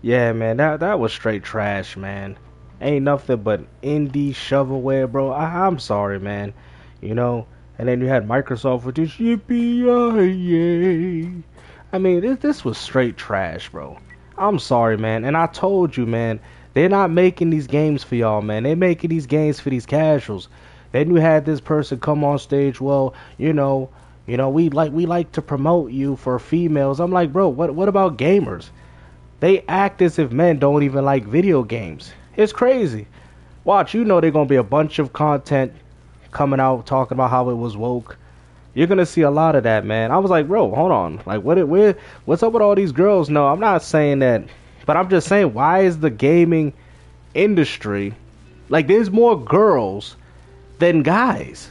Yeah, man, that was straight trash, man. Ain't nothing but indie shovelware, bro. I'm sorry, man. You know, and then you had Microsoft with this yippee I mean, this was straight trash, bro. I'm sorry, man. And I told you, man, they're not making these games for y'all, man. They're making these games for these casuals. Then you had this person come on stage, well, we like to promote you for females. I'm like, bro, what about gamers? They act as if men don't even like video games. It's crazy. Watch, you know there's gonna be a bunch of content coming out talking about how it was woke. You're gonna see a lot of that, man. I was like, bro, hold on. Like, what's up with all these girls? No, I'm not saying that, but I'm just saying, why is the gaming industry like there's more girls than guys?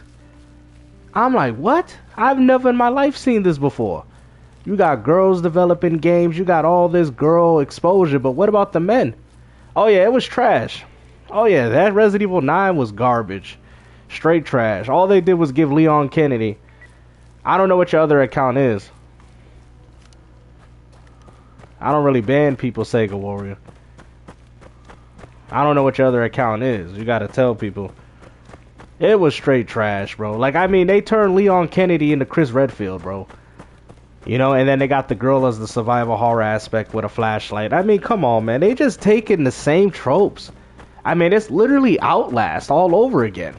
I'm like, what? I've never in my life seen this before. You got girls developing games, you got all this girl exposure, but what about the men? Oh yeah, it was trash. Oh yeah, that Resident Evil 9 was garbage. Straight trash. All they did was give Leon Kennedy. I don't know what your other account is. I don't really ban people, Sega Warrior. I don't know what your other account is. You gotta tell people. It was straight trash, bro. Like, I mean, they turned Leon Kennedy into Chris Redfield, bro. You know, and then they got the girl as the survival horror aspect with a flashlight. I mean, come on, man. They just taking the same tropes. I mean, it's literally Outlast all over again.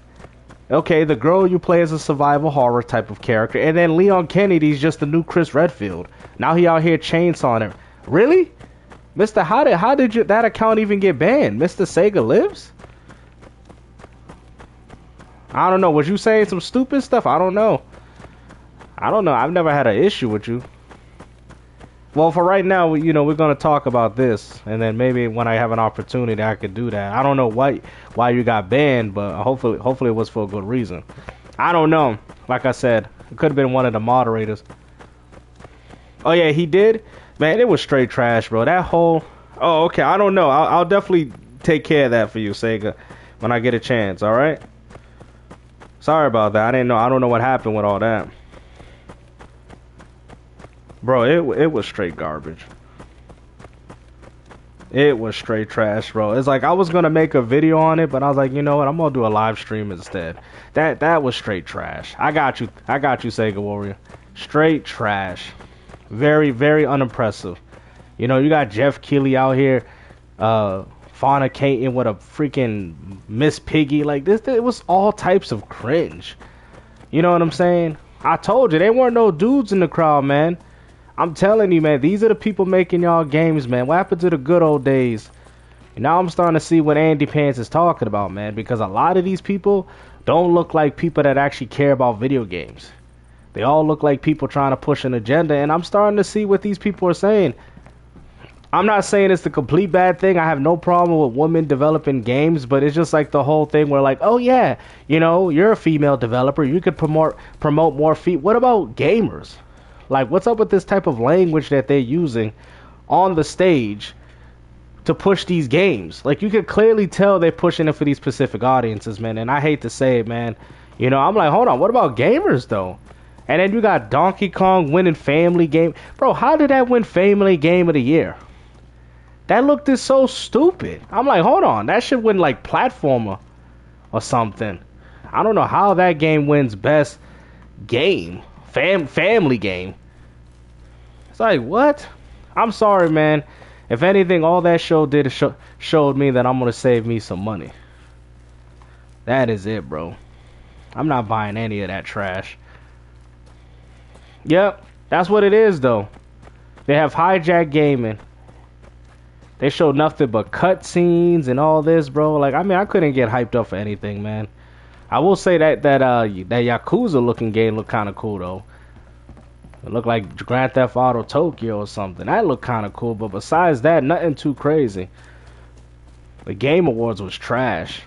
Okay, the girl you play as a survival horror type of character, and then Leon Kennedy's just the new Chris Redfield. Now he out here chainsawing him. Really? Mister, how did that account even get banned? Mr. Sega Lives? I don't know. Was you saying some stupid stuff? I don't know. I don't know. I've never had an issue with you. Well, for right now, we're gonna talk about this, and then maybe when I have an opportunity, I could do that. I don't know why you got banned, but hopefully it was for a good reason. I don't know. Like I said, it could have been one of the moderators. Oh yeah, he did. Man, it was straight trash, bro. That whole. Oh, okay. I don't know. I'll definitely take care of that for you, Sega, when I get a chance. All right. Sorry about that. I didn't know. I don't know what happened with all that. Bro, it was straight garbage. It was straight trash, bro. It's like I was gonna make a video on it, but I was like, you know what? I'm gonna do a live stream instead. That was straight trash. I got you, Sega Warrior. Straight trash. Very, very unimpressive. You know, you got Jeff Keighley out here, fornicating with a freaking Miss Piggy. Like this, it was all types of cringe. You know what I'm saying? I told you, there weren't no dudes in the crowd, man. I'm telling you, man, these are the people making y'all games, man. What happened to the good old days? And now I'm starting to see what Andy Pants is talking about, man, because a lot of these people don't look like people that actually care about video games. They all look like people trying to push an agenda, and I'm starting to see what these people are saying. I'm not saying it's the complete bad thing. I have no problem with women developing games, but it's just like the whole thing where like, oh yeah, you're a female developer. You could promote more What about gamers? Like, what's up with this type of language that they're using on the stage to push these games? Like, you could clearly tell they're pushing it for these specific audiences, man. And I hate to say it, man. I'm like, hold on, what about gamers, though? And then you got Donkey Kong winning Family Game. Bro, how did that win Family Game of the Year? That looked is so stupid. I'm like, hold on, that should win, like, Platformer or something. I don't know how that game wins Best Game. Family Game. It's like, what? I'm sorry, man. If anything, all that show did showed me that I'm gonna save me some money. That is it, bro. I'm not buying any of that trash. Yep, that's what it is, though. They have hijack gaming. They showed nothing but cutscenes and all this, bro. Like, I mean, I couldn't get hyped up for anything, man. I will say that Yakuza looking game looked kind of cool, though. It looked like Grand Theft Auto Tokyo or something. That looked kind of cool, but besides that, nothing too crazy. The Game Awards was trash.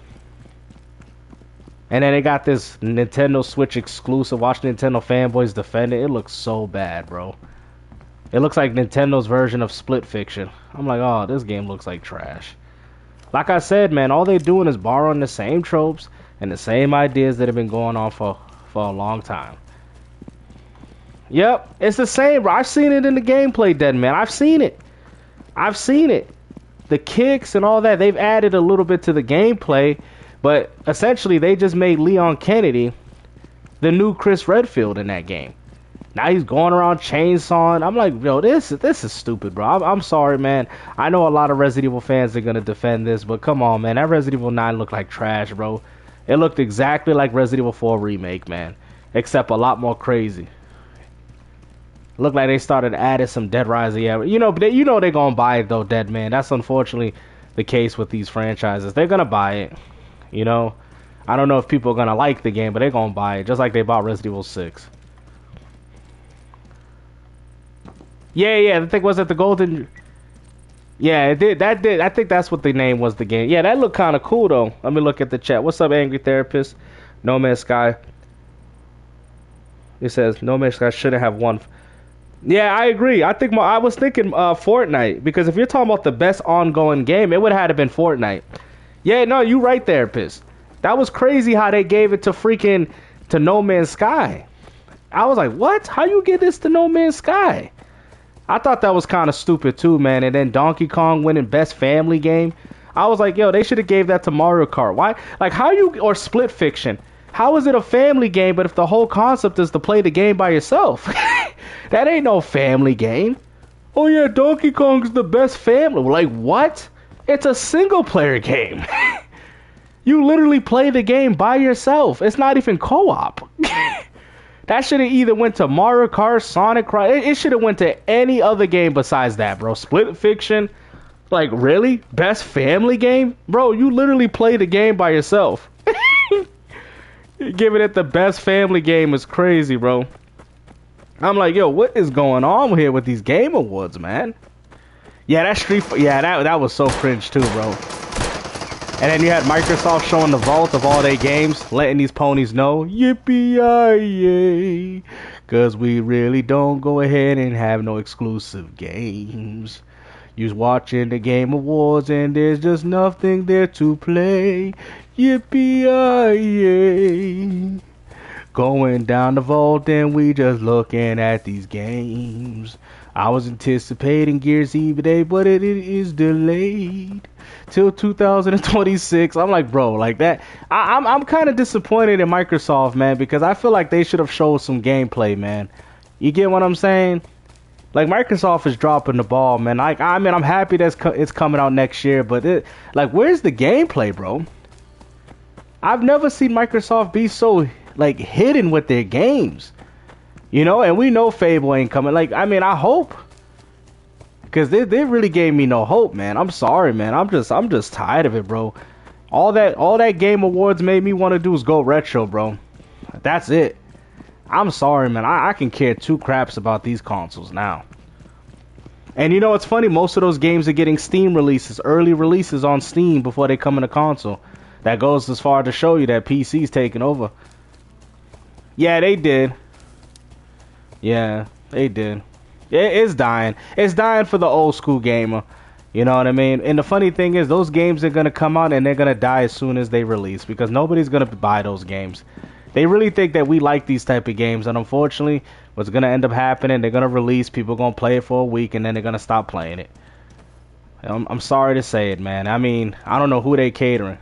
And then they got this Nintendo Switch exclusive. Watch Nintendo fanboys defend it. It looks so bad, bro. It looks like Nintendo's version of Split Fiction. I'm like, oh, this game looks like trash. Like I said, man, all they're doing is borrowing the same tropes and the same ideas that have been going on for a long time. Yep, it's the same, bro. I've seen it in the gameplay, Dead Man. I've seen it. the kicks and all that, they've added a little bit to the gameplay, but essentially they just made Leon Kennedy the new Chris Redfield in that game. Now he's going around chainsawing. I'm like, yo, this is stupid, bro. I'm sorry, man. I know a lot of Resident Evil fans are gonna defend this, but come on, man. That Resident Evil 9 looked like trash, bro. It looked exactly like Resident Evil 4 remake, man, except a lot more crazy. Looked like they started adding some Dead Rising. Yeah, you know they're gonna buy it though, Dead Man. That's unfortunately the case with these franchises. They're gonna buy it. You know, I don't know if people are gonna like the game, but they're gonna buy it, just like they bought Resident Evil 6. Yeah. I think was it the Golden. Yeah, it did. That did. I think that's what the name was. The game. Yeah, that looked kind of cool though. Let me look at the chat. What's up, Angry Therapist? No Man's Sky. It says No Man's Sky shouldn't have won. Yeah, I agree. I was thinking Fortnite, because if you're talking about the best ongoing game, it would have had to been Fortnite. Yeah, no, you right there, Piss. That was crazy how they gave it to No Man's Sky. I was like, what? How you get this to No Man's Sky? I thought that was kind of stupid too, man. And then Donkey Kong winning best family game. I was like, yo, they should have gave that to Mario Kart. Why? Like, or Split Fiction. How is it a family game, but if the whole concept is to play the game by yourself? That ain't no family game. Oh yeah, Donkey Kong's the best family. Like, what? It's a single player game. You literally play the game by yourself. It's not even co-op. That should have either went to Mario Kart, Sonic. It should have went to any other game besides that, bro. Split Fiction. Like, really? Best family game? Bro, you literally play the game by yourself. Giving it the best family game is crazy, bro. I'm like, yo, what is going on here with these game awards, man? Yeah, that was so cringe too, bro. And then you had Microsoft showing the vault of all their games, letting these ponies know, yippee-yi-yay, cause we really don't go ahead and have no exclusive games. You're watching the Game Awards and there's just nothing there to play. Yippee-yi-yay. Going down the vault and we just looking at these games. I was anticipating Gears Eve, but it is delayed till 2026. I'm like, bro, like that. I'm kind of disappointed in Microsoft, man, because I feel like they should have showed some gameplay, man. You get what I'm saying? Like, Microsoft is dropping the ball, man. Like, I mean, I'm happy that it's coming out next year, but like, where's the gameplay, bro? I've never seen Microsoft be so like hidden with their games, you know. And we know Fable ain't coming. Like, I mean, I hope, because they really gave me no hope, man. I'm sorry, man. I'm just tired of it, bro. All that Game Awards made me want to do is go retro, bro. That's it. I'm sorry, man. I can care two craps about these consoles now. And you know, it's funny, most of those games are getting Steam releases, early releases on Steam before they come in a console. That goes as far to show you that PC's taking over. Yeah, they did. Yeah, they did. It's dying. It's dying for the old school gamer. You know what I mean? And the funny thing is, those games are going to come out and they're going to die as soon as they release, because nobody's going to buy those games. They really think that we like these type of games, and unfortunately, what's going to end up happening, they're going to release, people are going to play it for a week, and then they're going to stop playing it. I'm sorry to say it, man. I mean, I don't know who they catering.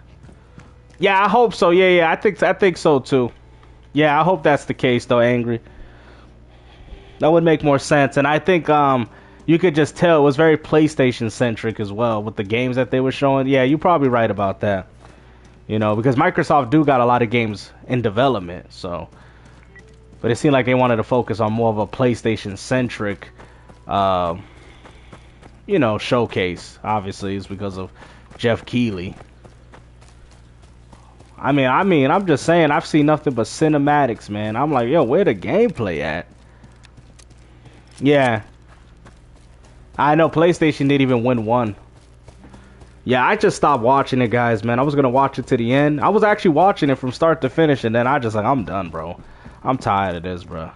Yeah, I hope so. Yeah, I think so too. Yeah, I hope that's the case though, Angry. That would make more sense. And I think you could just tell it was very PlayStation centric as well with the games that they were showing. Yeah, you're probably right about that. You know, because Microsoft do got a lot of games in development, so. But it seemed like they wanted to focus on more of a PlayStation centric you know, showcase. Obviously, it's because of Jeff Keighley. I mean, I'm just saying, I've seen nothing but cinematics, man. I'm like, yo, where the gameplay at? Yeah. I know PlayStation didn't even win one. Yeah, I just stopped watching it, guys, man. I was going to watch it to the end. I was actually watching it from start to finish, and then I just like, I'm done, bro. I'm tired of this, bro.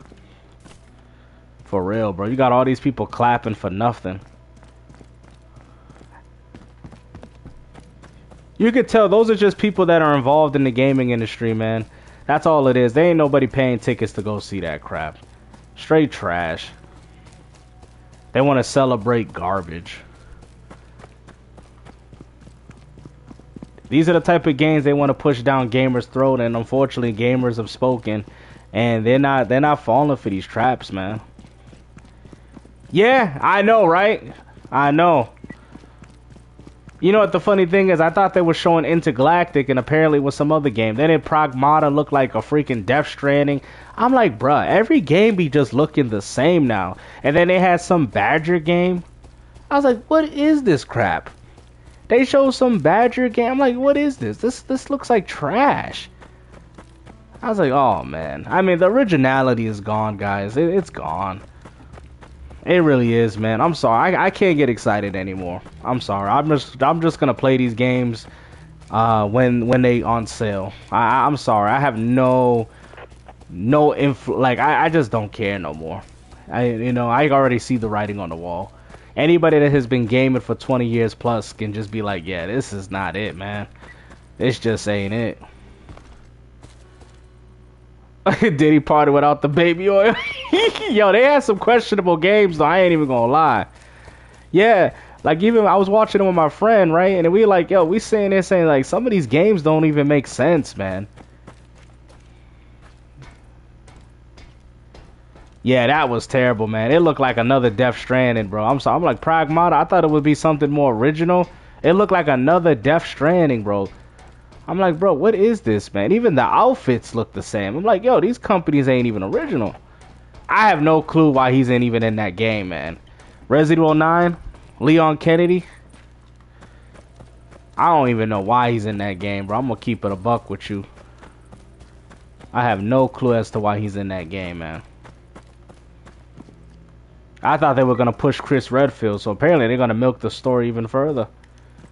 For real, bro. You got all these people clapping for nothing. You could tell those are just people that are involved in the gaming industry, man. That's all it is. They ain't nobody paying tickets to go see that crap. Straight trash. They want to celebrate garbage. These are the type of games they want to push down gamers' throat, and unfortunately, gamers have spoken, and they're not falling for these traps, man. Yeah, I know, right? I know. You know what the funny thing is? I thought they were showing Intergalactic, and apparently it was some other game. Then it Pragmata looked like a freaking Death Stranding. I'm like, bruh, every game be just looking the same now. And then they had some Badger game. I was like, what is this crap? They showed some Badger game. I'm like, what is this? This looks like trash. I was like, oh man. I mean, the originality is gone, guys. It's gone. It really is, man. I'm sorry. I can't get excited anymore. I'm sorry. I'm just gonna play these games when they on sale. I'm sorry. I have no like I just don't care no more. I already see the writing on the wall. Anybody that has been gaming for 20 years plus can just be like, yeah, this is not it, man. This just ain't it. Did he party without the baby oil? Yo, they had some questionable games though. I ain't even gonna lie. Yeah, like even I was watching it with my friend, right? And we like, yo, we sitting there saying like some of these games don't even make sense, man. Yeah, that was terrible, man. It looked like another Death Stranding, bro. I'm sorry. I'm like Pragmata. I thought it would be something more original. It looked like another Death Stranding, bro. I'm like, bro, what is this, man? Even the outfits look the same. I'm like, yo, these companies ain't even original. I have no clue why he's even in that game, man. Resident Evil 9, Leon Kennedy. I don't even know why he's in that game, bro. I'm gonna keep it a buck with you. I have no clue as to why he's in that game, man. I thought they were gonna push Chris Redfield, so apparently they're gonna milk the story even further.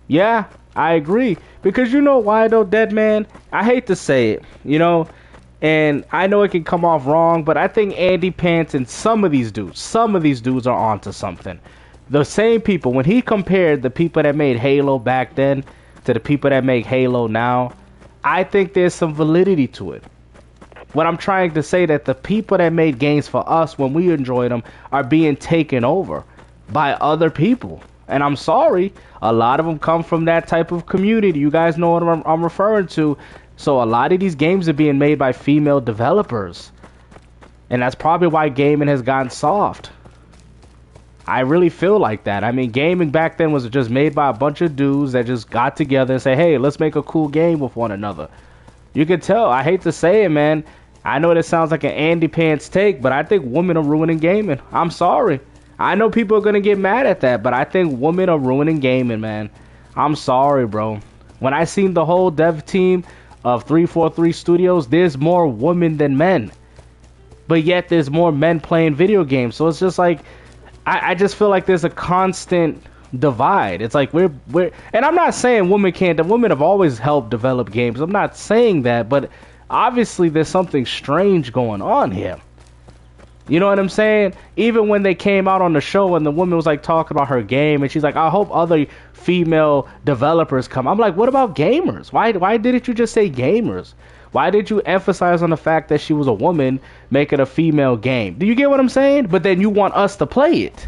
Yeah, I agree. Because you know why though, Deadman? I hate to say it, and I know it can come off wrong, but I think Andy Pants and some of these dudes are onto something. The same people, when he compared the people that made Halo back then to the people that make Halo now, I think there's some validity to it. What I'm trying to say that the people that made games for us when we enjoyed them are being taken over by other people. And I'm sorry, a lot of them come from that type of community. You guys know what I'm referring to. So a lot of these games are being made by female developers. And that's probably why gaming has gotten soft. I really feel like that. I mean, gaming back then was just made by a bunch of dudes that just got together and say, hey, let's make a cool game with one another. You can tell, I hate to say it, man. I know this sounds like an Andy Pants take, but I think women are ruining gaming. I'm sorry. I know people are going to get mad at that, but I think women are ruining gaming, man. I'm sorry, bro. When I seen the whole dev team of 343 Studios, there's more women than men. But yet there's more men playing video games. So it's just like, I just feel like there's a constant divide. It's like we're and I'm not saying women can't. Women have always helped develop games. I'm not saying that, but obviously there's something strange going on here. You know what I'm saying? Even when they came out on the show and the woman was like talking about her game and she's like, I hope other female developers come. I'm like, what about gamers? Why didn't you just say gamers? Why did you emphasize on the fact that she was a woman making a female game? Do you get what I'm saying? But then you want us to play it.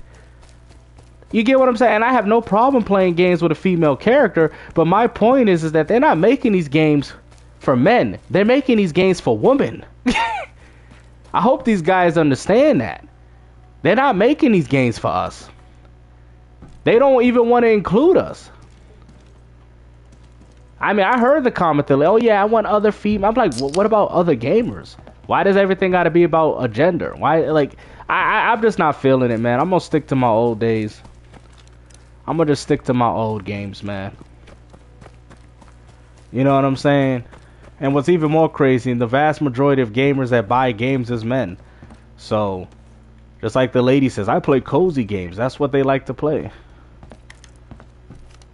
You get what I'm saying? And I have no problem playing games with a female character, but my point is that they're not making these games for men. They're making these games for women. I hope these guys understand that. They're not making these games for us. They don't even want to include us. I mean, I heard the comment that, oh yeah, I want other female. I'm like, well, what about other gamers? Why does everything got to be about a gender? Why, like, I'm just not feeling it, man. I'm gonna stick to my old days. I'm gonna just stick to my old games, man. You know what I'm saying? And what's even more crazy, the vast majority of gamers that buy games is men. So, just like the lady says, I play cozy games. That's what they like to play.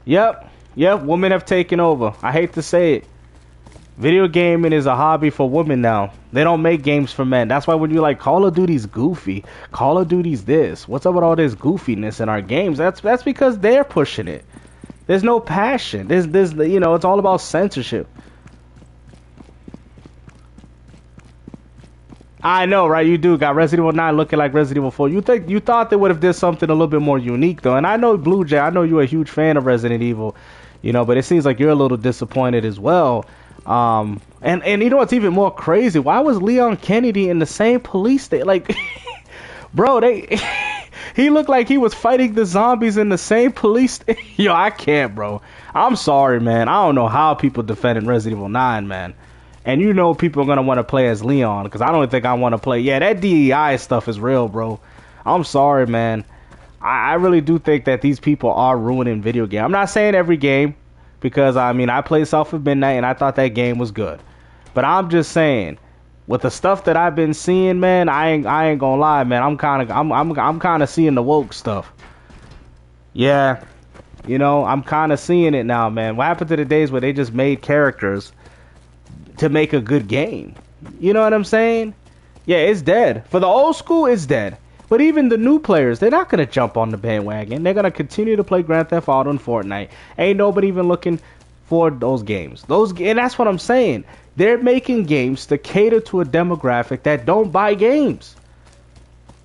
Yep, women have taken over. I hate to say it. Video gaming is a hobby for women now. They don't make games for men. That's why when you're like, Call of Duty's goofy. Call of Duty's this. What's up with all this goofiness in our games? That's because they're pushing it. There's no passion. There's it's all about censorship. I know, right? You do got Resident Evil 9 looking like Resident Evil 4. You thought they would have did something a little bit more unique though. And I know Blue Jay, I know you're a huge fan of Resident Evil. You know, but it seems like you're a little disappointed as well. And you know what's even more crazy? Why was Leon Kennedy in the same police station? Like, bro, they he looked like he was fighting the zombies in the same police station. Yo, I can't, bro. I'm sorry, man. I don't know how people defended Resident Evil 9, man. And you know people are gonna want to play as Leon, because I don't think I want to play. Yeah, that DEI stuff is real, bro. I'm sorry, man. I really do think that these people are ruining video games. I'm not saying every game, because I mean I played South of Midnight and I thought that game was good. But I'm just saying, with the stuff that I've been seeing, man, I ain't gonna lie, man. I'm kind of seeing the woke stuff. Yeah, you know, I'm kind of seeing it now, man. What happened to the days where they just made characters to make a good game? You know what I'm saying? Yeah, it's dead. For the old school, it's dead. But even the new players, they're not going to jump on the bandwagon. They're going to continue to play Grand Theft Auto and Fortnite. Ain't nobody even looking for those games. And that's what I'm saying. They're making games to cater to a demographic that don't buy games.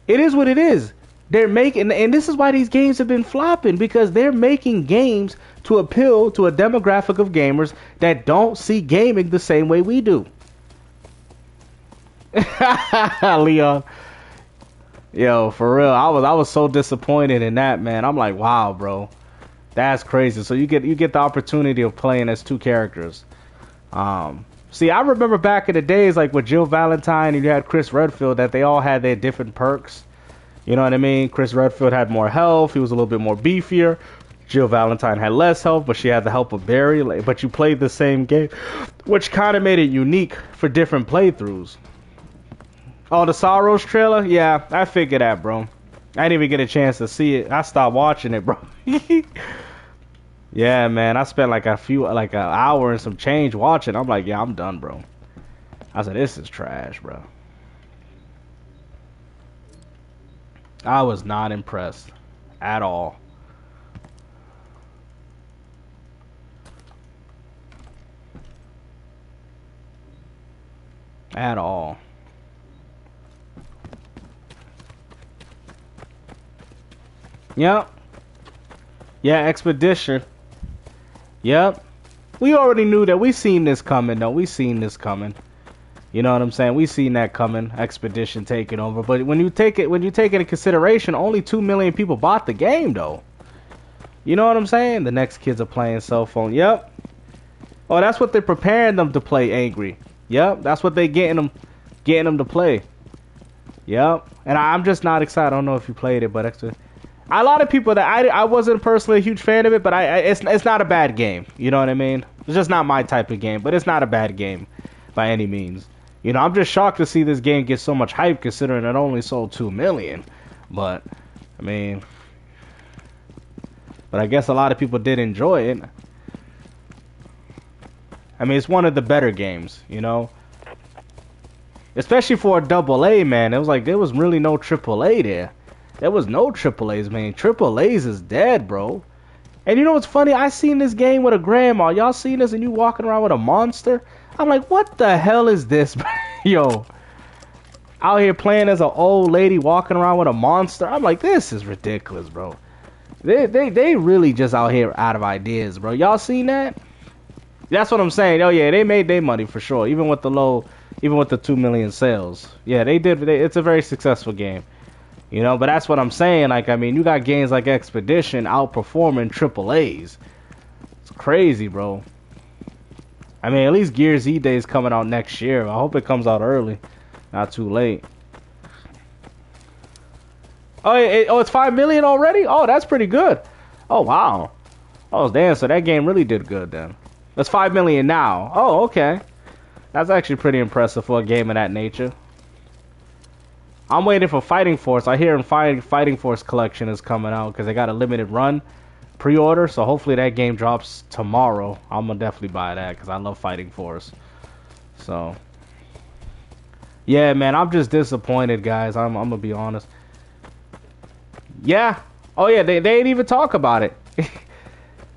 It is what it is. They're making, and this is why these games have been flopping, because they're making games to appeal to a demographic of gamers that don't see gaming the same way we do. Leon. Yo, for real, I was so disappointed in that, man. I'm like, wow, bro, that's crazy. So you get the opportunity of playing as two characters. See, I remember back in the days, like with Jill Valentine and you had Chris Redfield, that they all had their different perks. You know what I mean? Chris Redfield had more health. He was a little bit more beefier. Jill Valentine had less health, but she had the help of Barry. But you played the same game, which kind of made it unique for different playthroughs. Oh, the Sorrows trailer? Yeah, I figured that, bro. I didn't even get a chance to see it. I stopped watching it, bro. Yeah, man. I spent like an hour and some change watching. I'm like, yeah, I'm done, bro. I said, this is trash, bro. I was not impressed at all. At all. Yep. Yeah, Expedition. Yep. We already knew that. We seen this coming, though. We seen this coming. You know what I'm saying? We seen that coming. Expedition taking over. But when you take it into consideration, only 2 million people bought the game, though. You know what I'm saying? The next kids are playing cell phone. Yep. Oh, that's what they're preparing them to play, Angry. Yep. That's what they getting them to play. Yep. And I'm just not excited. I don't know if you played it, but a lot of people that I wasn't personally a huge fan of it, but it's not a bad game. You know what I mean? It's just not my type of game, but it's not a bad game by any means. You know, I'm just shocked to see this game get so much hype considering it only sold 2 million. But I guess a lot of people did enjoy it. I mean, it's one of the better games, you know? Especially for a AA, man. It was like there was really no AAA there. There was no AAAs, man. AAAs is dead, bro. And you know what's funny? I seen this game with a grandma. Y'all seen this and you walking around with a monster? I'm like, what the hell is this? Yo. Out here playing as an old lady walking around with a monster. I'm like, this is ridiculous, bro. They really just out here out of ideas, bro. Y'all seen that? That's what I'm saying. Oh, yeah, they made their money for sure. Even with the 2 million sales. Yeah, they did. It's a very successful game. You know, but that's what I'm saying. Like, I mean, you got games like Expedition outperforming AAAs. It's crazy, bro. I mean, at least Gears Z Day is coming out next year. I hope it comes out early, not too late. Oh, it's 5 million already? Oh, that's pretty good. Oh, wow. Oh, damn. So that game really did good then. That's 5 million now. Oh, okay. That's actually pretty impressive for a game of that nature. I'm waiting for Fighting Force. I hear Fighting Force Collection is coming out because they got a limited run pre-order. So hopefully that game drops tomorrow. I'm going to definitely buy that because I love Fighting Force. So, yeah, man, I'm just disappointed, guys. I'm going to be honest. Yeah. Oh, yeah, they didn't even talk about it.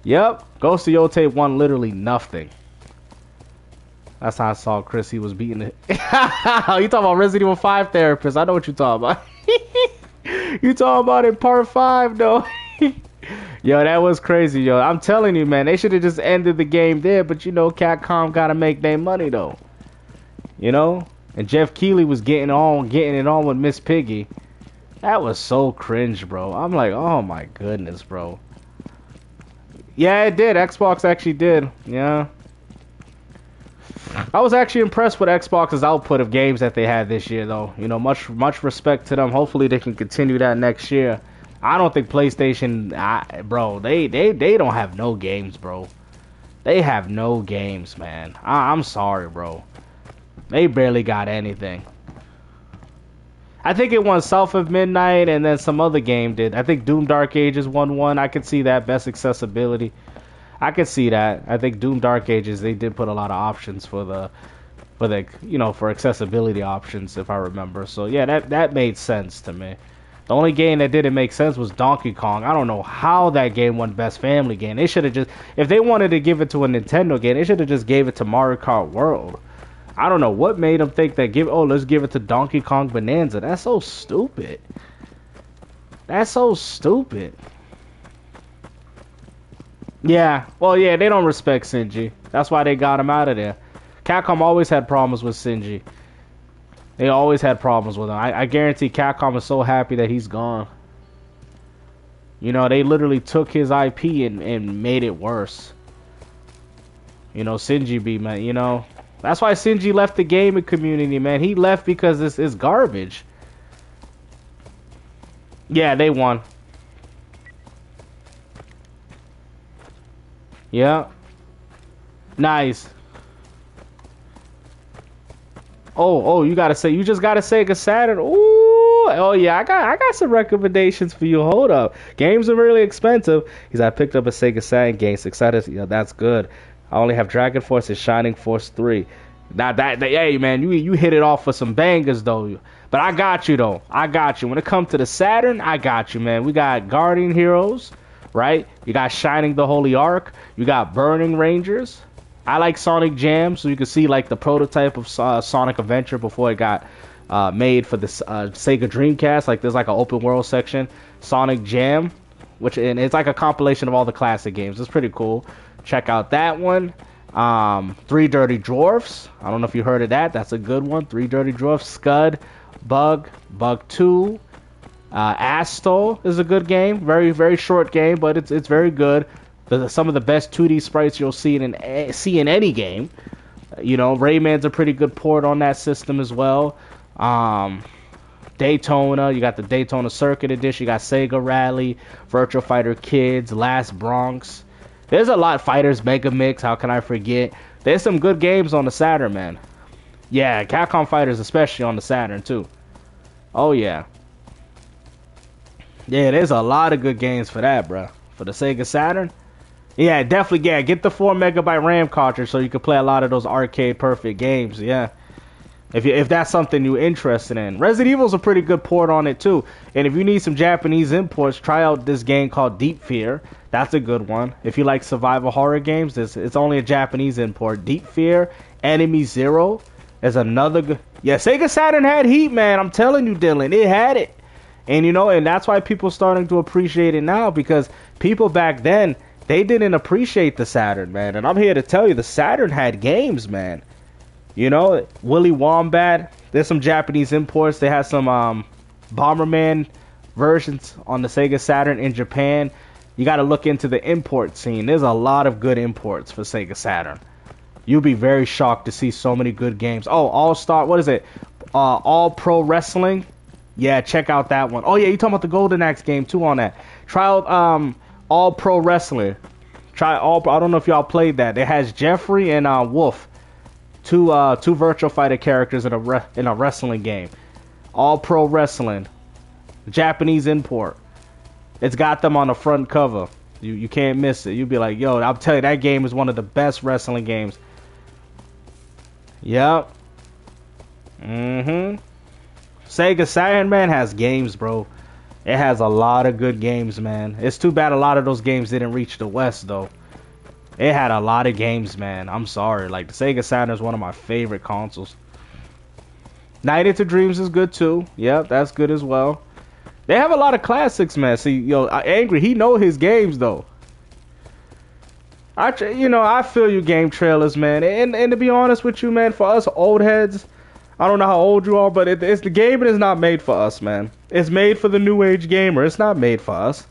Yep. Ghost of Yotei won literally nothing. That's how I saw Chris. He was beating it. You talking about Resident Evil 5 therapist? I know what you talking about. You talking about in part 5 though. Yo, that was crazy, yo. I'm telling you, man, they should have just ended the game there, but you know, Capcom gotta make their money though. You know? And Jeff Keighley was getting it on with Miss Piggy. That was so cringe, bro. I'm like, oh my goodness, bro. Yeah, it did. Xbox actually did. Yeah. I was actually impressed with Xbox's output of games that they had this year, though. You know, much respect to them. Hopefully, they can continue that next year. I don't think PlayStation, bro, they don't have no games, bro. They have no games, man. I'm sorry, bro. They barely got anything. I think it won South of Midnight, and then some other game did. I think Doom Dark Ages won one. I could see that. Best accessibility. I could see that. I think Doom Dark Ages, they did put a lot of options for the for accessibility options, if I remember. So yeah, that made sense to me. The only game that didn't make sense was Donkey Kong. I don't know how that game won Best Family Game. They should have just, if they wanted to give it to a Nintendo game, they should have just gave it to Mario Kart World. I don't know what made them think that let's give it to Donkey Kong Bonanza. That's so stupid. That's so stupid. Yeah, well, yeah, they don't respect Shinji. That's why they got him out of there. Capcom always had problems with Shinji. They always had problems with him. I guarantee Capcom is so happy that he's gone. You know, they literally took his IP and made it worse. You know, Shinji B, man, you know. That's why Shinji left the gaming community, man. He left because it's garbage. Yeah, they won. Yeah. Nice. Oh, you just gotta Sega Saturn. Ooh, oh yeah, I got some recommendations for you. Hold up. Games are really expensive. I picked up a Sega Saturn game. Excited. Yeah, that's good. I only have Dragon Force and Shining Force 3. Now hey man, you hit it off for some bangers though. But I got you though. I got you. When it comes to the Saturn, I got you, man. We got Guardian Heroes, right? You got Shining the Holy Ark. You got Burning Rangers. I like Sonic Jam, so you can see like the prototype of Sonic Adventure before it got made for the Sega Dreamcast. Like there's like an open world section, Sonic Jam, and it's like a compilation of all the classic games. It's pretty cool. Check out that one. Three Dirty Dwarfs. I don't know if you heard of that. That's a good one. Three Dirty Dwarfs. Scud, Bug 2. Astal is a good game. Very, very short game, but it's very good. Some of the best 2D sprites you'll see in any game. You know, Rayman's a pretty good port on that system as well. Daytona, you got the Daytona Circuit Edition. You got Sega Rally, Virtua Fighter Kids, Last Bronx. There's a lot. Fighters Mega Mix. How can I forget? There's some good games on the Saturn, man. Yeah, Capcom Fighters especially on the Saturn too. Oh yeah. Yeah, there's a lot of good games for that, bro. For the Sega Saturn. Yeah, definitely. Yeah, get the 4 megabyte RAM cartridge so you can play a lot of those arcade perfect games. Yeah. If that's something you're interested in. Resident Evil's a pretty good port on it too. And if you need some Japanese imports, try out this game called Deep Fear. That's a good one. If you like survival horror games, it's only a Japanese import. Deep Fear, Enemy Zero is another good. Yeah, Sega Saturn had heat, man. I'm telling you, Dylan, it had it. And you know, and that's why people starting to appreciate it now, because people back then, they didn't appreciate the Saturn, man. And I'm here to tell you, the Saturn had games, man. You know, Willy Wombat. There's some Japanese imports. They had some Bomberman versions on the Sega Saturn in Japan. You got to look into the import scene. There's a lot of good imports for Sega Saturn. You'll be very shocked to see so many good games. Oh, All-Star, what is it? All Pro Wrestling. Yeah, check out that one. Oh yeah, you talking about the Golden Axe game too on that. Try out All Pro Wrestling. I don't know if y'all played that. It has Jeffrey and Wolf. Two Virtua Fighter characters in a wrestling game. All Pro Wrestling. Japanese import. It's got them on the front cover. You can't miss it. You'll be like, yo, I'll tell you, that game is one of the best wrestling games. Yep. Sega Saturn, man, has games, bro. It has a lot of good games, man. It's too bad a lot of those games didn't reach the West, though. It had a lot of games, man. I'm sorry. Like, the Sega Saturn is one of my favorite consoles. Night into Dreams is good, too. Yep, that's good as well. They have a lot of classics, man. See, Angry, he know his games though. I feel you, game trailers, man. And to be honest with you, man, for us old heads, I don't know how old you are, but it's the gaming is not made for us, man. It's made for the new age gamer. It's not made for us.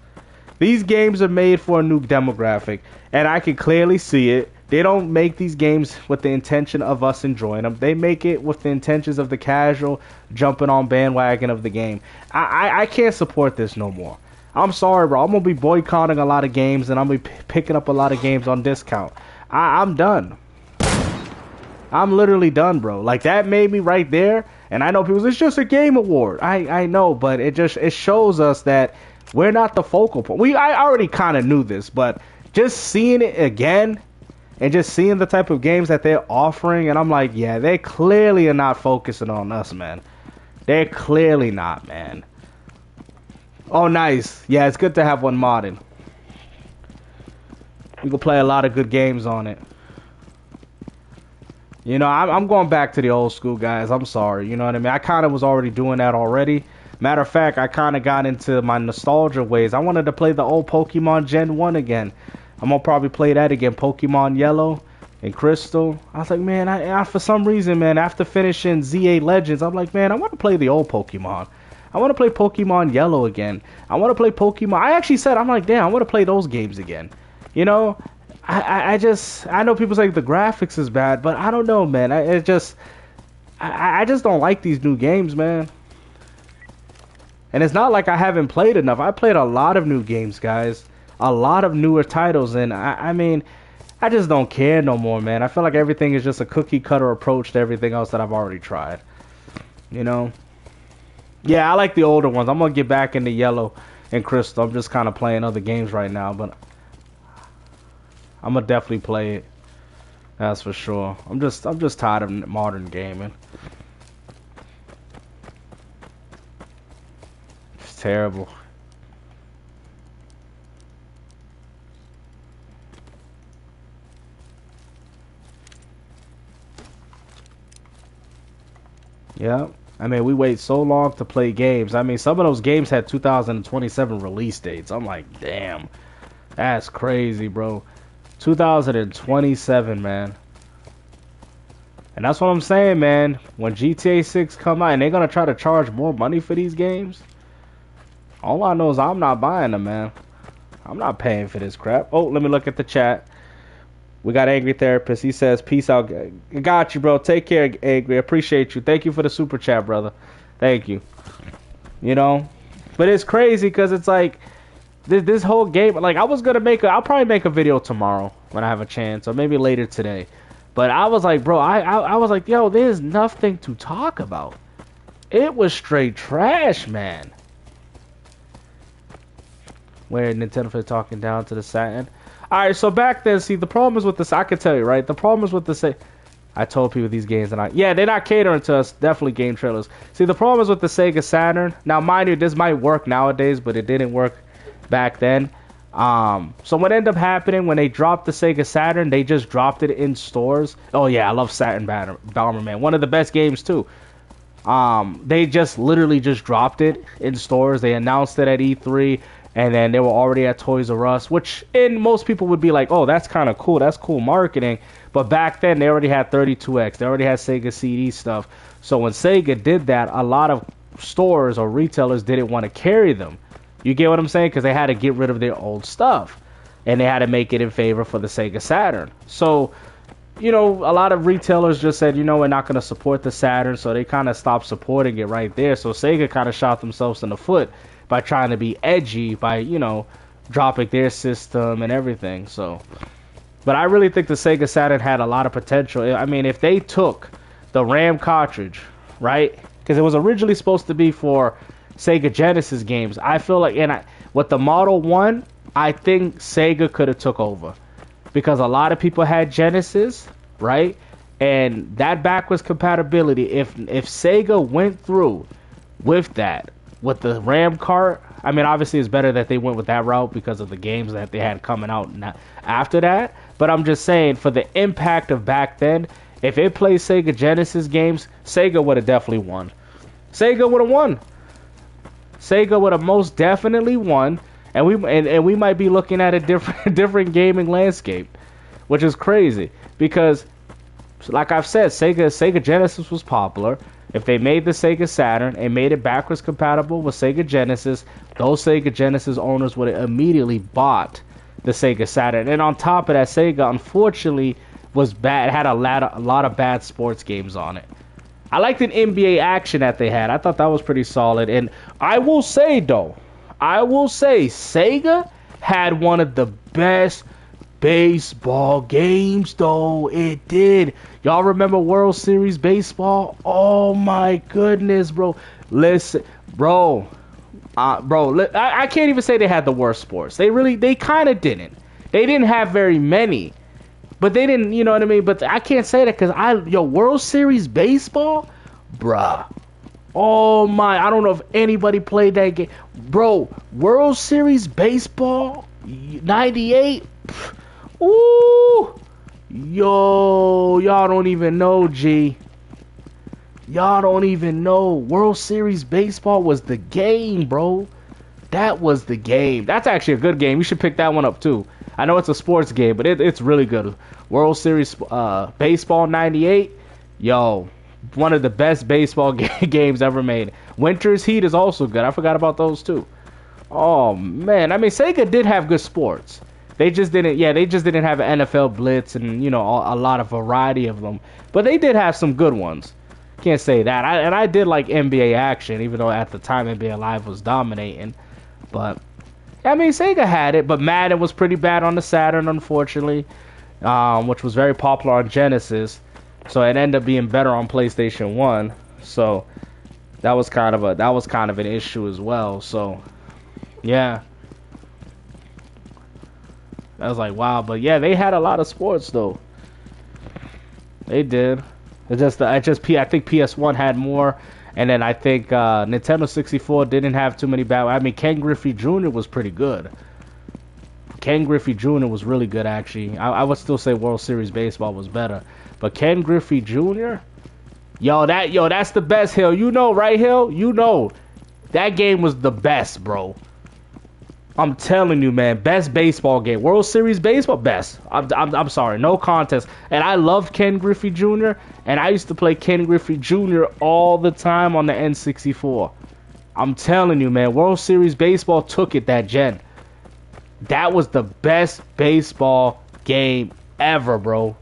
These games are made for a new demographic, and I can clearly see it. They don't make these games with the intention of us enjoying them. They make it with the intentions of the casual jumping on bandwagon of the game. I can't support this no more. I'm sorry, bro. I'm going to be boycotting a lot of games, and I'm going to be picking up a lot of games on discount. I'm done. I'm literally done, bro. Like, that made me right there. And I know people say, it's just a game award. I know, but it shows us that we're not the focal point. I already kind of knew this, but just seeing it again and just seeing the type of games that they're offering, and I'm like, yeah, they clearly are not focusing on us, man. They're clearly not, man. Oh, nice. Yeah, it's good to have one modded. You can play a lot of good games on it. You know, I'm going back to the old school, guys. I'm sorry. You know what I mean? I kind of was already doing that already. Matter of fact, I kind of got into my nostalgia ways. I wanted to play the old Pokemon Gen 1 again. I'm going to probably play that again. Pokemon Yellow and Crystal. I was like, man, I for some reason, man, after finishing Z8 Legends, I'm like, man, I want to play the old Pokemon. I want to play Pokemon Yellow again. I want to play Pokemon. I actually said, I'm like, damn, I want to play those games again. You know, I know people say the graphics is bad, but I don't know, man. I just don't like these new games, man. And it's not like I haven't played enough. I played a lot of new games, guys. A lot of newer titles, and I mean, I just don't care no more, man. I feel like everything is just a cookie cutter approach to everything else that I've already tried. You know? Yeah, I like the older ones. I'm gonna get back into Yellow and Crystal. I'm just kind of playing other games right now, but I'm gonna definitely play it. That's for sure. I'm just tired of modern gaming. It's terrible. Yeah. I mean, we wait so long to play games. I mean, some of those games had 2027 release dates. I'm like, damn. That's crazy, bro. 2027, man. And that's what I'm saying, man. When GTA 6 come out and they're going to try to charge more money for these games, all I know is I'm not buying them, man. I'm not paying for this crap. Oh, let me look at the chat. We got Angry Therapist. He says, peace out. Got you, bro. Take care, Angry. Appreciate you. Thank you for the super chat, brother. Thank you. You know? But it's crazy because it's like, this whole game, like, I was going to I'll probably make a video tomorrow when I have a chance, or maybe later today. But I was like, bro, I was like, yo, there's nothing to talk about. It was straight trash, man. Where Nintendo for talking down to the Saturn. Alright, so back then, see, the problem is with this, I can tell you, right? The problem is with the I told people these games, and yeah, they're not catering to us, definitely game trailers. See, the problem is with the Sega Saturn. Now, mind you, this might work nowadays, but it didn't work back then. So what ended up happening when they dropped the Sega Saturn, they just dropped it in stores. Oh yeah, I love Saturn Bomberman. One of the best games too. They just literally just dropped it in stores. They announced it at E3, and then they were already at Toys R Us, which in most people would be like, oh, that's kind of cool. That's cool marketing. But back then, they already had 32X. They already had Sega CD stuff. So when Sega did that, a lot of stores or retailers didn't want to carry them. You get what I'm saying? Because they had to get rid of their old stuff. And they had to make it in favor for the Sega Saturn. So, you know, a lot of retailers just said, you know, we're not going to support the Saturn. So they kind of stopped supporting it right there. So Sega kind of shot themselves in the foot by trying to be edgy by, you know, dropping their system and everything. So, but I really think the Sega Saturn had a lot of potential. I mean, if they took the RAM cartridge, right? Because it was originally supposed to be for Sega Genesis games. I feel like, with the Model 1, I think Sega could have took over. Because a lot of people had Genesis, right? And that backwards compatibility, if Sega went through with that, with the RAM cart, I mean, obviously it's better that they went with that route because of the games that they had coming out after that. But I'm just saying, for the impact of back then, if it played Sega Genesis games, Sega would have definitely won. Sega would have won. Sega would have most definitely won, and we might be looking at a different different gaming landscape, which is crazy because, like I've said, Sega Genesis was popular. If they made the Sega Saturn and made it backwards compatible with Sega Genesis, those Sega Genesis owners would have immediately bought the Sega Saturn. And on top of that, Sega unfortunately was bad, had a lot of bad sports games on it. I liked an NBA action that they had. I thought that was pretty solid. And I will say though, Sega had one of the best baseball games though. It did. Y'all remember World Series baseball? Oh my goodness, bro. Listen, bro. I can't even say they had the worst sports. They kind of didn't. They didn't have very many. But they didn't, you know what I mean? But I can't say that because World Series baseball? Bruh. Oh my, I don't know if anybody played that game. Bro, World Series baseball? 98? Ooh. Yo, y'all don't even know, G. Y'all don't even know. World Series baseball was the game, bro. That was the game. That's actually a good game. You should pick that one up too. I know it's a sports game, but it's really good. World Series baseball 98. Yo, one of the best baseball games ever made. Winter's Heat is also good. I forgot about those too. Oh man, I mean Sega did have good sports. They just didn't have an NFL Blitz and a lot of variety of them. But they did have some good ones. Can't say that. I did like NBA action, even though at the time NBA Live was dominating. But I mean, Sega had it, but Madden was pretty bad on the Saturn, unfortunately, which was very popular on Genesis. So it ended up being better on PlayStation 1. So that was kind of an issue as well. So yeah, I was like, wow. But yeah, they had a lot of sports though. They did. I think PS1 had more. And then I think Nintendo 64 didn't have too many bad. I mean, Ken Griffey Jr. was pretty good. Ken Griffey Jr. was really good, actually. I would still say World Series baseball was better, but Ken Griffey Jr. That's the best, Hill. You know, right, Hill? You know, that game was the best, bro. I'm telling you, man, best baseball game. World Series baseball, best. I'm sorry, no contest. And I loved Ken Griffey Jr. And I used to play Ken Griffey Jr. all the time on the N64. I'm telling you, man, World Series baseball took it that gen. That was the best baseball game ever, bro.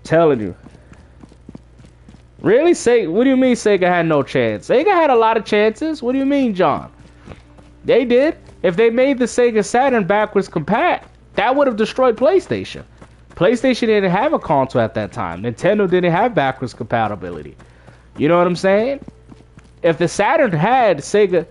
Telling you. Really? What do you mean Sega had no chance? Sega had a lot of chances. What do you mean, John? They did. If they made the Sega Saturn backwards compat, that would have destroyed PlayStation. PlayStation didn't have a console at that time. Nintendo didn't have backwards compatibility. You know what I'm saying? If the Saturn had Sega...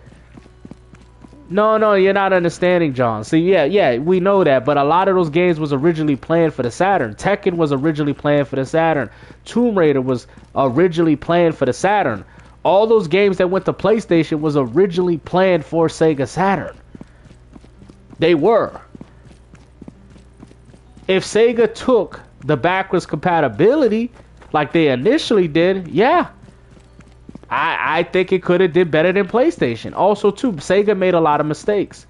No, you're not understanding, John. See, yeah, we know that, but a lot of those games was originally planned for the Saturn. Tekken was originally planned for the Saturn. Tomb Raider was originally planned for the Saturn. All those games that went to PlayStation was originally planned for Sega Saturn. They were. If Sega took the backwards compatibility like they initially did, yeah, I think it could have did better than PlayStation. Also, too, Sega made a lot of mistakes.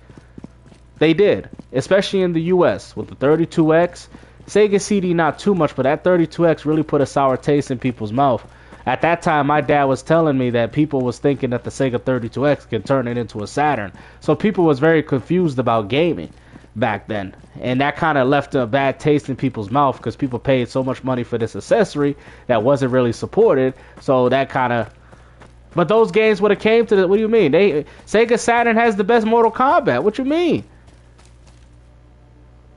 They did, especially in the US with the 32X. Sega CD not too much, but that 32X really put a sour taste in people's mouth. At that time, my dad was telling me that people was thinking that the Sega 32X could turn it into a Saturn. So people was very confused about gaming back then. And that kind of left a bad taste in people's mouth because people paid so much money for this accessory that wasn't really supported. So that kind of... But those games would have came to the... What do you mean? Sega Saturn has the best Mortal Kombat. What you mean?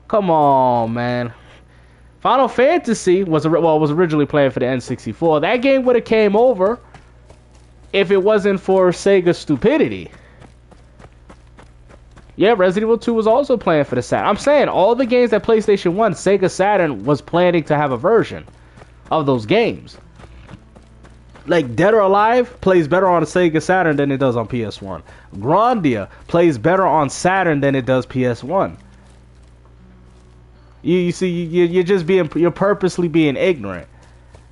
Come on, man. Final Fantasy was originally planned for the N64. That game would have came over if it wasn't for Sega's stupidity. Yeah, Resident Evil 2 was also planned for the Saturn. I'm saying all the games that PlayStation 1, Sega Saturn was planning to have a version of those games. Like Dead or Alive plays better on Sega Saturn than it does on PS1. Grandia plays better on Saturn than it does PS1. You see, you're purposely being ignorant.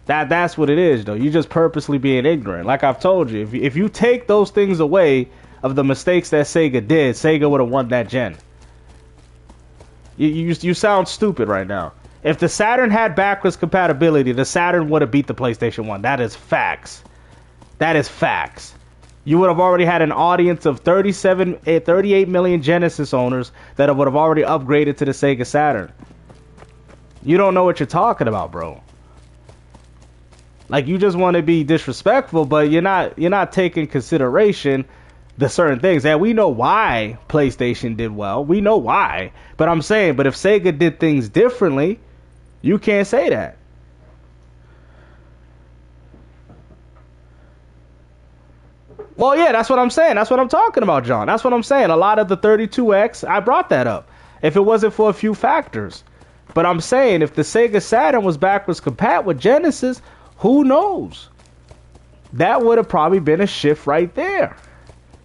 That's what it is, though. You're just purposely being ignorant. Like I've told you, if you take those things away, of the mistakes that Sega did, Sega would have won that gen. You sound stupid right now. If the Saturn had backwards compatibility, the Saturn would have beat the PlayStation 1. That is facts. That is facts. You would have already had an audience of 38 million Genesis owners that would have already upgraded to the Sega Saturn. You don't know what you're talking about, bro. Like, you just want to be disrespectful, but you're not taking consideration the certain things. And we know why PlayStation did well. We know why. But I'm saying, but if Sega did things differently, you can't say that. Well, yeah, that's what I'm saying. That's what I'm talking about, John. That's what I'm saying. A lot of the 32X, I brought that up. If it wasn't for a few factors. But I'm saying, if the Sega Saturn was backwards compat with Genesis, who knows? That would have probably been a shift right there.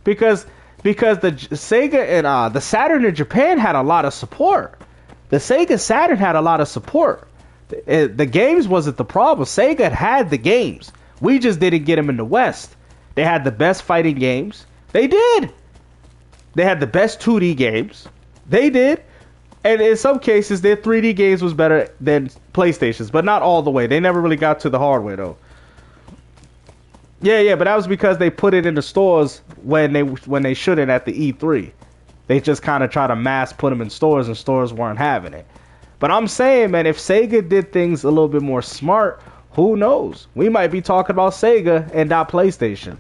Because the Sega and the Saturn in Japan had a lot of support. The Sega Saturn had a lot of support. The games wasn't the problem. Sega had the games. We just didn't get them in the West. They had the best fighting games. They did. They had the best 2D games. They did. And in some cases, their 3D games was better than PlayStation's, but not all the way. They never really got to the hardware, though. Yeah, but that was because they put it in the stores when they shouldn't at the E3. They just kind of try to mass put them in stores, and stores weren't having it. But I'm saying, man, if Sega did things a little bit more smart, who knows? We might be talking about Sega and not PlayStation.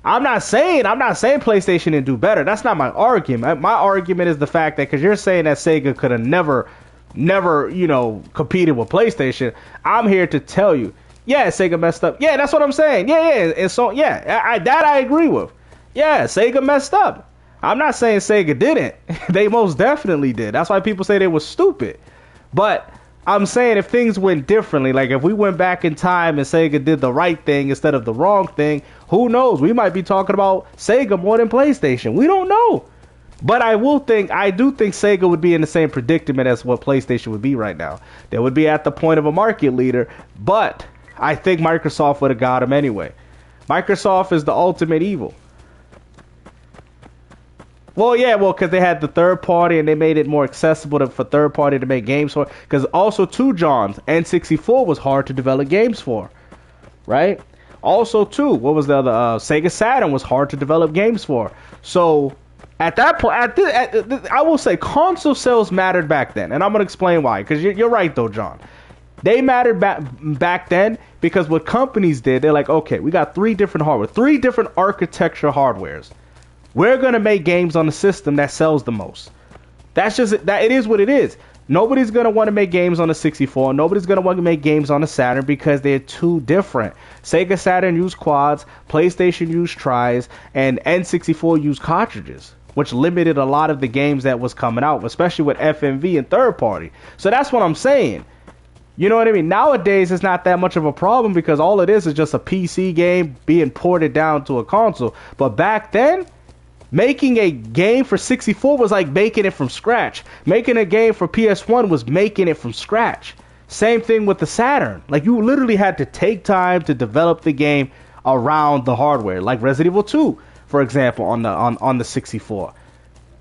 I'm not saying PlayStation didn't do better. That's not my argument. My argument is the fact that, because you're saying that Sega could have never, competed with PlayStation. I'm here to tell you, yeah, Sega messed up. Yeah, that's what I'm saying. Yeah. And so, yeah, that I agree with. Yeah, Sega messed up. I'm not saying Sega didn't. They most definitely did. That's why people say they were stupid. But I'm saying if things went differently, like if we went back in time and Sega did the right thing instead of the wrong thing, who knows? We might be talking about Sega more than PlayStation. We don't know. But I do think Sega would be in the same predicament as what PlayStation would be right now. They would be at the point of a market leader, but I think Microsoft would have got them anyway. Microsoft is the ultimate evil. Well, yeah, because they had the third party and they made it more accessible for third party to make games for. Because also, too, John, N64 was hard to develop games for, right? Also, too, what was the other? Sega Saturn was hard to develop games for. So at that point, I will say console sales mattered back then, and I'm gonna explain why. Because you're right, though, John. They mattered back then because what companies did, they're like, okay, we got 3 different hardware, 3 different architecture hardwares. We're going to make games on the system that sells the most. That's just that. It is what it is. Nobody's going to want to make games on the 64. Nobody's going to want to make games on the Saturn because they're too different. Sega Saturn used quads, PlayStation used tris, and N64 used cartridges, which limited a lot of the games that was coming out, especially with FMV and third party. So that's what I'm saying. You know what I mean? Nowadays, it's not that much of a problem because all it is just a PC game being ported down to a console. But back then, making a game for 64 was like making it from scratch. Making a game for PS1 was making it from scratch. Same thing with the Saturn. Like, you literally had to take time to develop the game around the hardware. Like Resident Evil 2, for example, on the 64.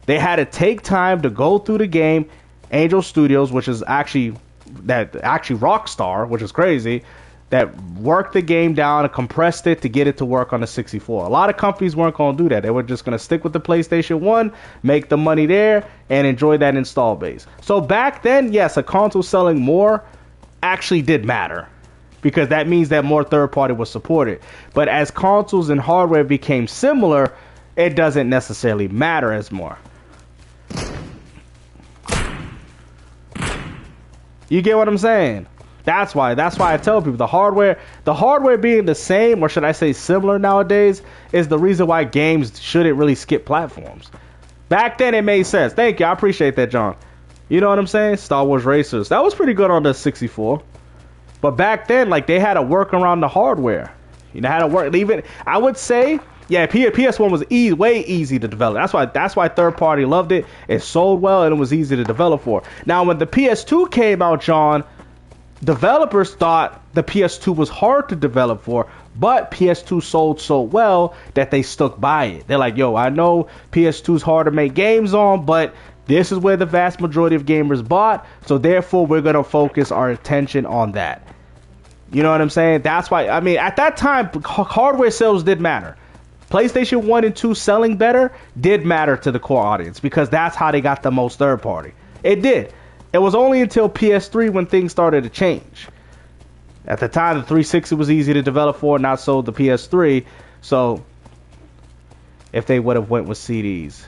They had to take time to go through the game. Angel Studios, which is actually Rockstar, which is crazy, that worked the game down and compressed it to get it to work on the 64. A lot of companies weren't going to do that. They were just going to stick with the PlayStation 1, make the money there, and enjoy that install base. So back then, yes, a console selling more actually did matter because that means that more third party was supported. But as consoles and hardware became similar, it doesn't necessarily matter as more. You get what I'm saying? That's why I tell people the hardware being the same, or should I say similar nowadays, is the reason why games shouldn't really skip platforms. Back then it made sense. Thank you. I appreciate that, John. You know what I'm saying? Star Wars Racers. That was pretty good on the 64. But back then, like, they had to work around the hardware. You know, how to work. Even, I would say, yeah, PS1 was way easy to develop. That's why third party loved it. It sold well and it was easy to develop for. Now, when the PS2 came out, John, developers thought the PS2 was hard to develop for, But PS2 sold so well that they stuck by it. They're like, yo, I know PS2's hard to make games on, but this is where the vast majority of gamers bought, so therefore we're going to focus our attention on that. You know what I'm saying? That's why, I mean, at that time, hardware sales did matter. PlayStation 1 and 2 selling better did matter to the core audience because that's how they got the most third party. It did. It was only until PS3 when things started to change. At the time, the 360 was easy to develop for, not so the PS3. So, if they would have went with CDs,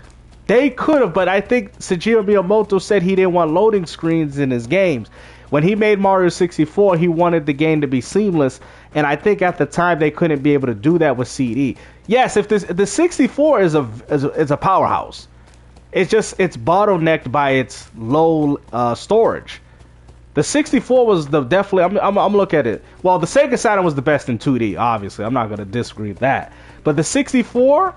they could have. But I think Shigeru Miyamoto said he didn't want loading screens in his games. When he made Mario 64, he wanted the game to be seamless, and I think at the time they couldn't be able to do that with CD. Yes, if the 64 is a powerhouse, it's bottlenecked by its low storage. The 64 was definitely. I'm look at it. Well, the Sega Saturn was the best in 2D. Obviously, I'm not gonna disagree with that. But the 64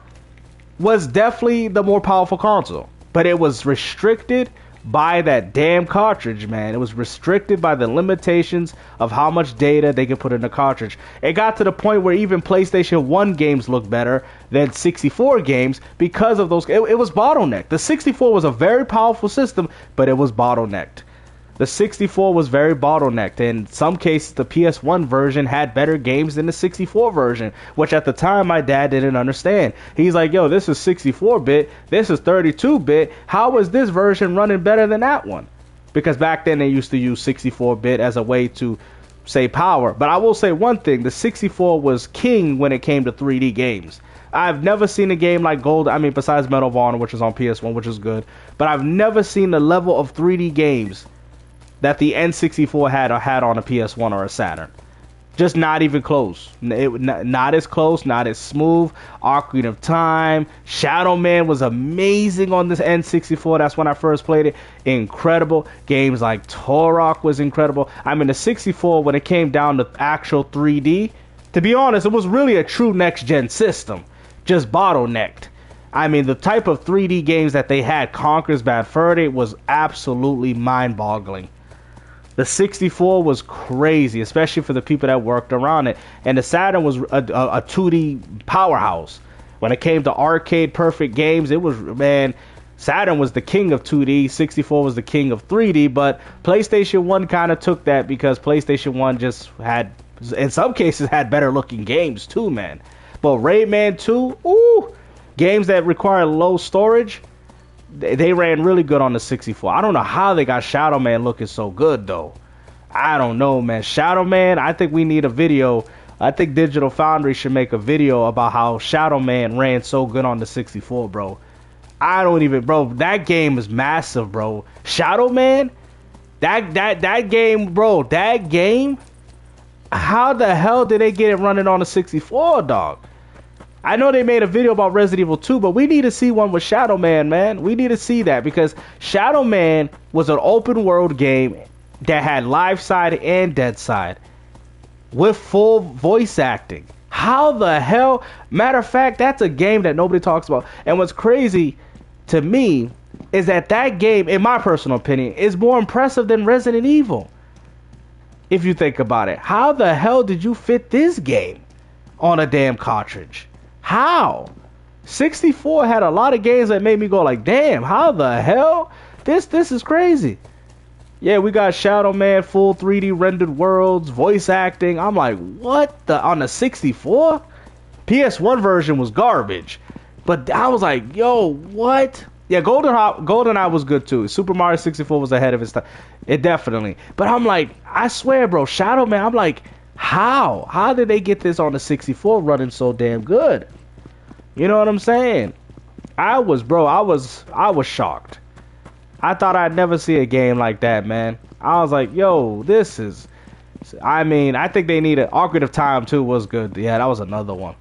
was definitely the more powerful console. But it was restricted by that damn cartridge, man. It was restricted by the limitations of how much data they could put in the cartridge. It got to the point where even PlayStation 1 games looked better than 64 games because of those. It was bottlenecked. The 64 was a very powerful system, but it was bottlenecked. The 64 was very bottlenecked. In some cases, the PS1 version had better games than the 64 version, which at the time my dad didn't understand. He's like, yo, this is 64-bit, this is 32-bit. How is this version running better than that one? Because back then they used to use 64-bit as a way to say power. But I will say one thing, the 64 was king when it came to 3D games. I've never seen a game like Gold, I mean, besides Medal of Honor, which is on PS1, which is good. But I've never seen the level of 3D games that the N64 had on a PS1 or a Saturn. Just not even close. Not as close, not as smooth. Ocarina of Time, Shadow Man was amazing on this N64. That's when I first played it. Incredible. Games like Turok was incredible. I mean, the 64, when it came down to actual 3D, to be honest, it was really a true next-gen system. Just bottlenecked. I mean, the type of 3D games that they had, Conker's Bad Fur Day, was absolutely mind-boggling. The 64 was crazy, especially for the people that worked around it. And the Saturn was a 2D powerhouse. When it came to arcade perfect games, it was, man, Saturn was the king of 2D, 64 was the king of 3D, but PlayStation 1 kind of took that because PlayStation 1 just had, in some cases, had better looking games too, man. But Rayman 2, ooh, games that require low storage, they ran really good on the 64. I don't know how they got Shadow Man looking so good, though. I don't know, man. Shadow Man, I think we need a video. I think Digital Foundry should make a video about how Shadow Man ran so good on the 64, bro. I don't even, bro. That game is massive, bro. Shadow Man, that game, bro. That game, how the hell did they get it running on the 64, dog? I know they made a video about Resident Evil 2, but we need to see one with Shadow Man, man. We need to see that because Shadow Man was an open world game that had live side and dead side with full voice acting. How the hell? Matter of fact, that's a game that nobody talks about. And what's crazy to me is that game, in my personal opinion, is more impressive than Resident Evil. If you think about it. How the hell did you fit this game on a damn cartridge? How? 64 had a lot of games that made me go like, damn, how the hell? This is crazy. Yeah, we got Shadow Man, full 3D rendered worlds, voice acting. I'm like, what the? On the 64? PS1 version was garbage. But I was like, yo, what? Yeah, GoldenEye was good too. Super Mario 64 was ahead of its time. It definitely. But I'm like, I swear, bro, Shadow Man, I'm like, how? How did they get this on the 64 running so damn good? You know what I'm saying? I was shocked. I thought I'd never see a game like that, man. I was like, yo, this is, I mean, I think they need an Ocarina of Time too was good. Yeah, that was another one.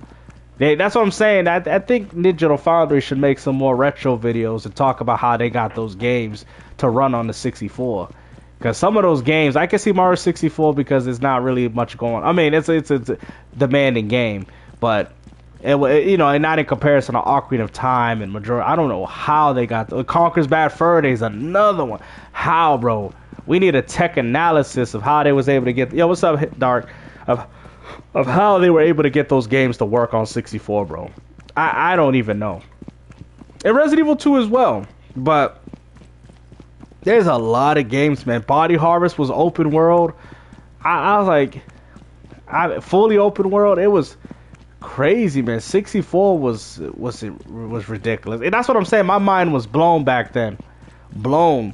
That's what I'm saying. I think Digital Foundry should make some more retro videos and talk about how they got those games to run on the 64. Because some of those games, I can see Mario 64 because there's not really much going on. I mean, it's a demanding game, but you know, and not in comparison to Ocarina of Time and Majora. I don't know how they got Conker's Bad Fur Day is another one. How, bro? We need a tech analysis of how they was able to get. Yo, what's up, Dark? Of of how they were able to get those games to work on 64, bro. I don't even know. And Resident Evil 2 as well. But there's a lot of games, man. Body Harvest was open world. I was like, fully open world. It was crazy, man. 64 was ridiculous. And that's what I'm saying. My mind was blown back then. Blown.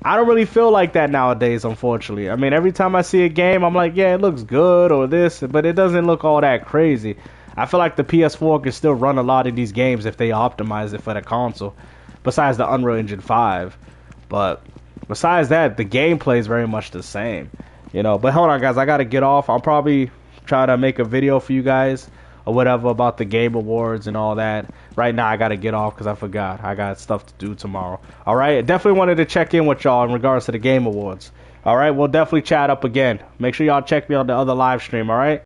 I don't really feel like that nowadays, unfortunately. I mean, every time I see a game, I'm like, yeah, it looks good or this, but it doesn't look all that crazy. I feel like the PS4 can still run a lot of these games if they optimize it for the console, besides the Unreal Engine 5. But besides that, the gameplay is very much the same, you know. But hold on, guys, I gotta get off. I'll probably try to make a video for you guys or whatever about the Game Awards and all that. Right now, I gotta get off because I forgot. I got stuff to do tomorrow. All right, definitely wanted to check in with y'all in regards to the Game Awards. All right, we'll definitely chat up again. Make sure y'all check me on the other live stream. All right.